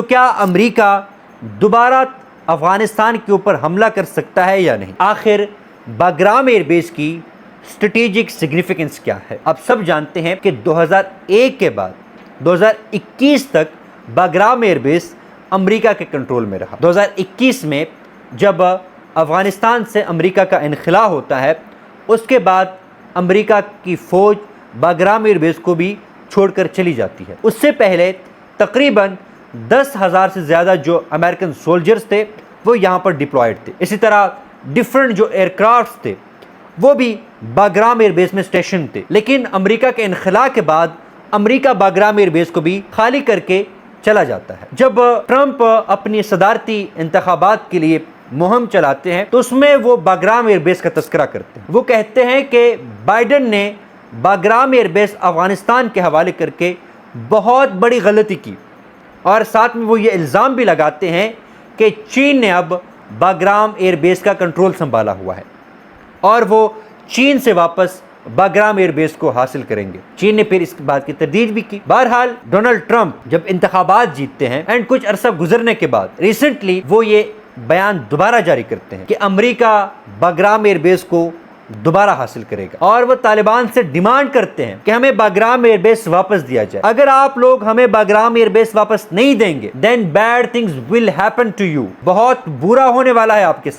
تو کیا امریکہ دوبارہ افغانستان کے اوپر حملہ کر سکتا ہے یا نہیں؟ آخر باگرام ایئر بیس کی اسٹریٹجک سگنیفیکنس کیا ہے؟ اب سب جانتے ہیں کہ 2001 کے بعد 2021 تک باگرام ایئر بیس امریکہ کے کنٹرول میں رہا۔ 2021 میں جب افغانستان سے امریکہ کا انخلا ہوتا ہے، اس کے بعد امریکہ کی فوج باگرام ایئر بیس کو بھی چھوڑ کر چلی جاتی ہے۔ اس سے پہلے تقریباً 10,000 سے زیادہ جو امریکن سولجرز تھے وہ یہاں پر ڈپلائڈ تھے۔ اسی طرح ڈیفرنٹ جو ایئر کرافٹس تھے وہ بھی باگرام ایئر بیس میں اسٹیشن تھے، لیکن امریکہ کے انخلا کے بعد امریکہ باگرام ایئر بیس کو بھی خالی کر کے چلا جاتا ہے۔ جب ٹرمپ اپنی صدارتی انتخابات کے لیے مہم چلاتے ہیں تو اس میں وہ باگرام ایئر بیس کا تذکرہ کرتے ہیں۔ وہ کہتے ہیں کہ بائیڈن نے باگرام ایئر بیس افغانستان کے حوالے کر کے بہت بڑی غلطی کی، اور ساتھ میں وہ یہ الزام بھی لگاتے ہیں کہ چین نے اب باگرام ایئر بیس کا کنٹرول سنبھالا ہوا ہے اور وہ چین سے واپس باگرام ایئر بیس کو حاصل کریں گے۔ چین نے پھر اس بات کی تردید بھی کی۔ بہرحال ڈونلڈ ٹرمپ جب انتخابات جیتتے ہیں اینڈ کچھ عرصہ گزرنے کے بعد ریسنٹلی وہ یہ بیان دوبارہ جاری کرتے ہیں کہ امریکہ باگرام ایئر بیس کو دوبارہ حاصل کرے گا، اور وہ طالبان سے ڈیمانڈ کرتے ہیں کہ ہمیں باگرام ایئر بیس واپس دیا جائے۔ اگر آپ لوگ ہمیں باگرام ایئر بیس واپس نہیں دیں گے then bad things will happen to you، بہت برا ہونے والا ہے آپ کے ساتھ۔